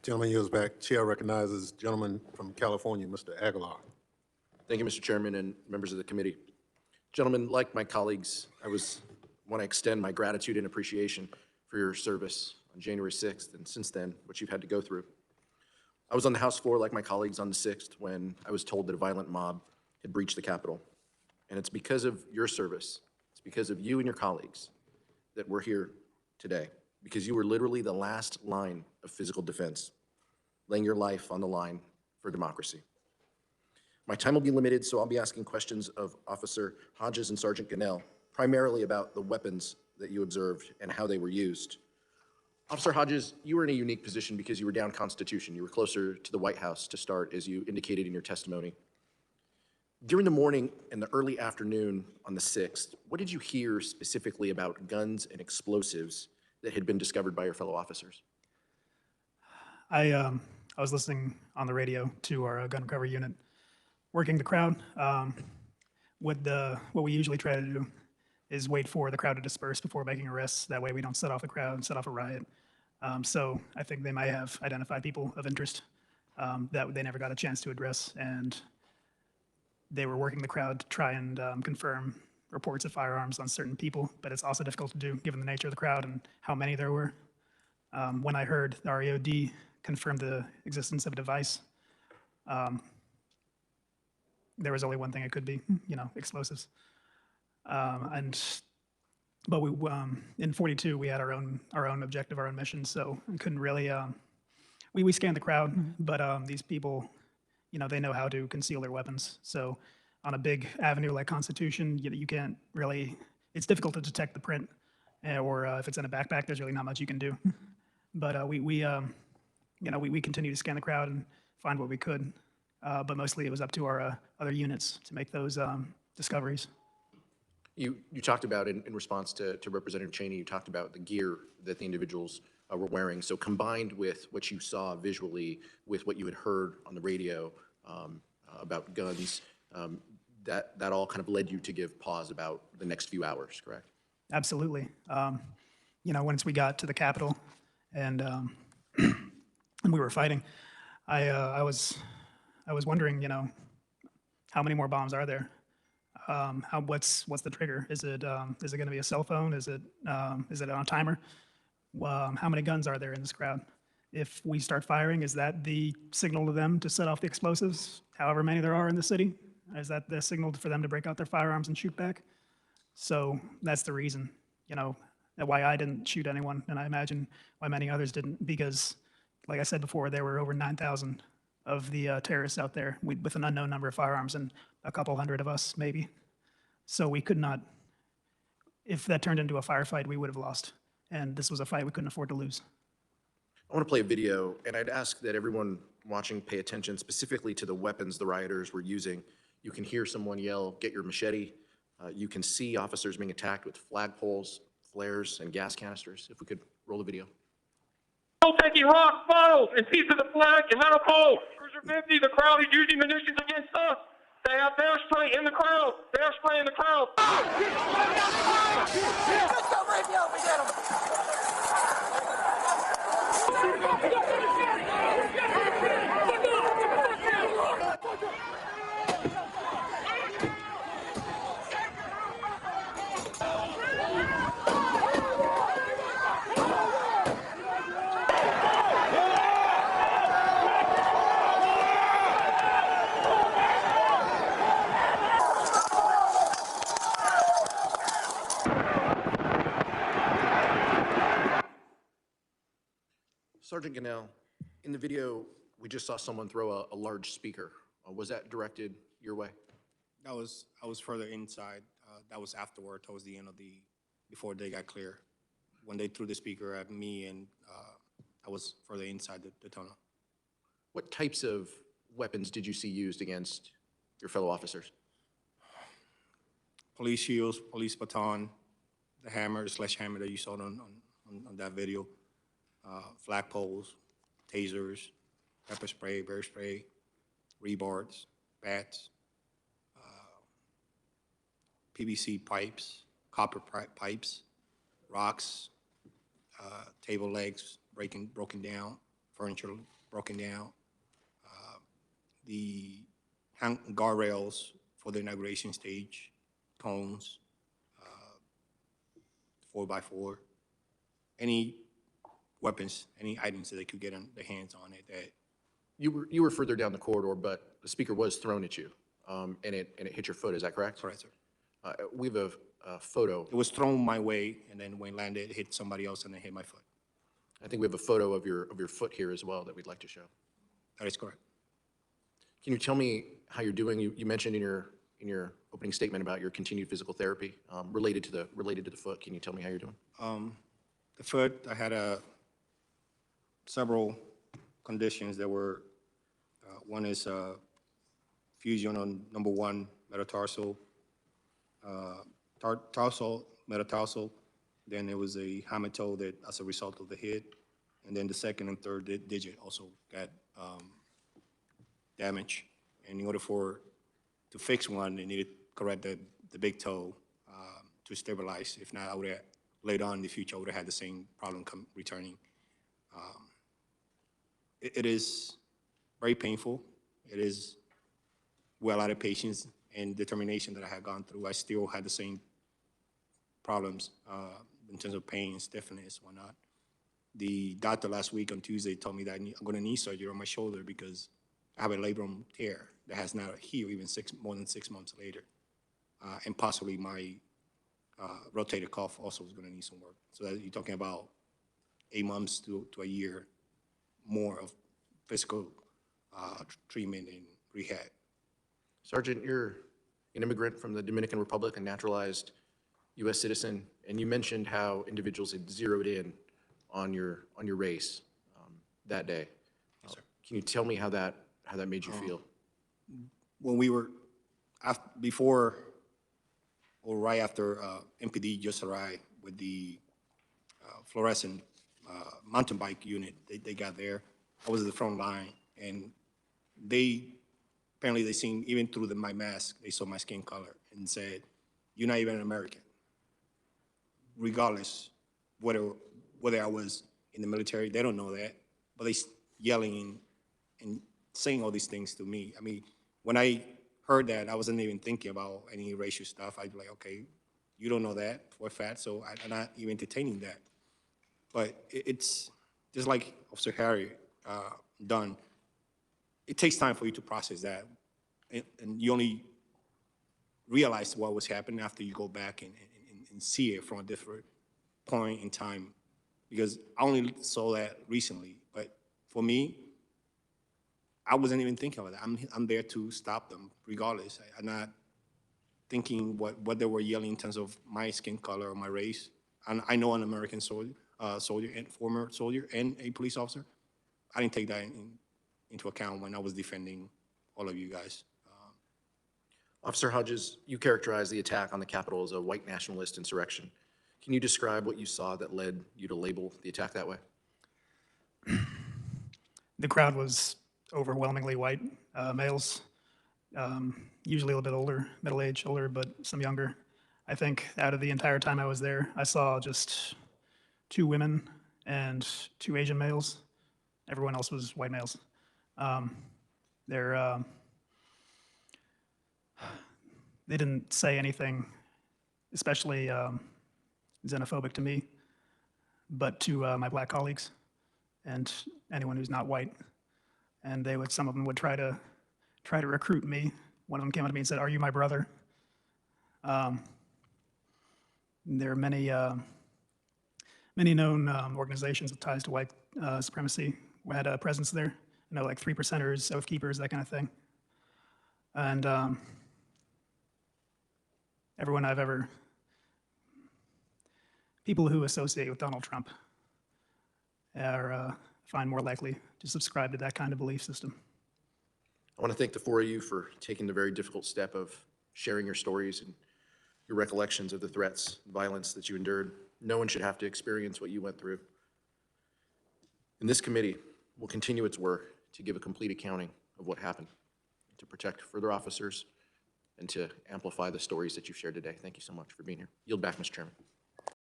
Gentleman yields back. Chair recognizes gentleman from California, Mr. Aguilar. Thank you, Mr. Chairman and members of the committee. Gentlemen, like my colleagues, I want to extend my gratitude and appreciation for your service on January 6th and since then, what you've had to go through. I was on the House floor like my colleagues on the 6th when I was told that a violent mob had breached the Capitol. And it's because of your service, it's because of you and your colleagues that we're here today, because you were literally the last line of physical defense, laying your life on the line for democracy. My time will be limited, so I'll be asking questions of Officer Hodges and Sergeant Gannell, primarily about the weapons that you observed and how they were used. Officer Hodges, you were in a unique position because you were down Constitution. You were closer to the White House to start, as you indicated in your testimony. During the morning and the early afternoon on the 6th, what did you hear specifically about guns and explosives that had been discovered by your fellow officers? I was listening on the radio to our gun recovery unit, working the crowd. What we usually try to do is wait for the crowd to disperse before making arrests. That way we don't set off the crowd and set off a riot. So I think they might have identified people of interest that they never got a chance to address, and they were working the crowd to try and confirm reports of firearms on certain people, but it's also difficult to do given the nature of the crowd and how many there were. When I heard the REOD confirm the existence of a device, there was only one thing it could be, explosives. But we, in 42, we had our own objective, our own mission, so we couldn't really, we scanned the crowd, but these people, they know how to conceal their weapons. So on a big avenue like Constitution, you can't really, it's difficult to detect the print, or if it's in a backpack, there's really not much you can do. But we continue to scan the crowd and find what we could. But mostly it was up to our other units to make those discoveries. You talked about, in response to Representative Cheney, you talked about the gear that the individuals were wearing. So combined with what you saw visually, with what you had heard on the radio about guns, that all kind of led you to give pause about the next few hours, correct? Absolutely. Once we got to the Capitol and we were fighting, I was wondering, how many more bombs are there? What's the trigger? Is it going to be a cell phone? Is it on a timer? How many guns are there in this crowd? If we start firing, is that the signal to them to set off the explosives? However many there are in the city, is that the signal for them to break out their firearms and shoot back? So that's the reason, why I didn't shoot anyone, and I imagine why many others didn't, because, like I said before, there were over 9,000 of the terrorists out there with an unknown number of firearms and a couple hundred of us, maybe. So we could not, if that turned into a firefight, we would have lost. And this was a fight we couldn't afford to lose. I want to play a video, and I'd ask that everyone watching pay attention specifically to the weapons the rioters were using. You can hear someone yell, "Get your machete." You can see officers being attacked with flagpoles, flares, and gas canisters. If we could roll the video. Taking rocks, bottles, and pieces of flag and metal poles. Cruiser 50, the crowd is using munitions against us. They have bear spray in the crowd. Bear spray in the crowd. Sergeant Gannell, in the video, we just saw someone throw a large speaker. Was that directed your way? I was further inside. That was afterward, towards the end of before they got clear. When they threw the speaker at me, and I was further inside the tunnel. What types of weapons did you see used against your fellow officers? Police shields, police baton, the hammer, the sledgehammer that you saw on that video, flagpoles, tasers, pepper spray, bear spray, rebards, bats, PVC pipes, copper pipes, rocks, table legs broken down, furniture broken down. The guardrails for the inauguration stage, cones, 4x4, any weapons, any items that they could get on their hands on it that You were further down the corridor, but the speaker was thrown at you, and it hit your foot, is that correct? correct, sir. We have a photo. It was thrown my way, and then when it landed, it hit somebody else and then hit my foot. I think we have a photo of your foot here as well that we'd like to show. That is correct. Can you tell me how you're doing? You mentioned in your opening statement about your continued physical therapy related to the foot. Can you tell me how you're doing? The foot, I had several conditions that were, one is fusion on number 1 metatarsal, tarsal, metatarsal. Then there was a hammer toe that, as a result of the hit, and then the second and third digit also got damage. And in order to fix one, they needed to correct the big toe to stabilize. If not, I would have, later on in the future, I would have had the same problem returning. It is very painful. It is well out of patience and determination that I had gone through. I still had the same problems in terms of pain, stiffness, whatnot. The doctor last week on Tuesday told me that I'm going to need surgery on my shoulder because I have a labrum tear that has not healed even more than 6 months later. And possibly my rotator cuff also is going to need some work. So that you're talking about 8 months to a year more of physical treatment and rehab. Sergeant, you're an immigrant from the Dominican Republic, a naturalized U.S. citizen, and you mentioned how individuals had zeroed in on your race that day. Yes, sir. Can you tell me how that made you feel? When we were, before or right after MPD just arrived with the fluorescent mountain bike unit, they got there. I was at the front line, and apparently they seen, even through my mask, they saw my skin color and said, "You're not even an American." Regardless, whether I was in the military, they don't know that, but they yelling and saying all these things to me. I mean, when I heard that, I wasn't even thinking about any racial stuff. I'd be like, okay, you don't know that for a fact, so I'm not even entertaining that. But it's just like Officer Harry done. It takes time for you to process that, and you only realize what was happening after you go back and see it from a different point in time, because I only saw that recently. But for me, I wasn't even thinking about that. I'm there to stop them regardless. I'm not thinking what they were yelling in terms of my skin color or my race. And I know an American soldier and former soldier and a police officer. I didn't take that into account when I was defending all of you guys. Officer Hodges, you characterized the attack on the Capitol as a white nationalist insurrection. Can you describe what you saw that led you to label the attack that way? The crowd was overwhelmingly white males, usually a little bit older, middle-aged, older, but some younger. I think out of the entire time I was there, I saw just 2 women and 2 Asian males. Everyone else was white males. They didn't say anything especially xenophobic to me, but to my black colleagues and anyone who's not white. And some of them would try to recruit me. One of them came up to me and said, "Are you my brother?" There are many known organizations with ties to white supremacy who had a presence there. You know, like 3%ers, Oath Keepers, that kind of thing. And people who associate with Donald Trump are find more likely to subscribe to that kind of belief system. I want to thank the 4 of you for taking the very difficult step of sharing your stories and your recollections of the threats and violence that you endured. No one should have to experience what you went through. And this committee will continue its work to give a complete accounting of what happened, to protect further officers, and to amplify the stories that you've shared today. Thank you so much for being here. Yield back, Mr. Chairman.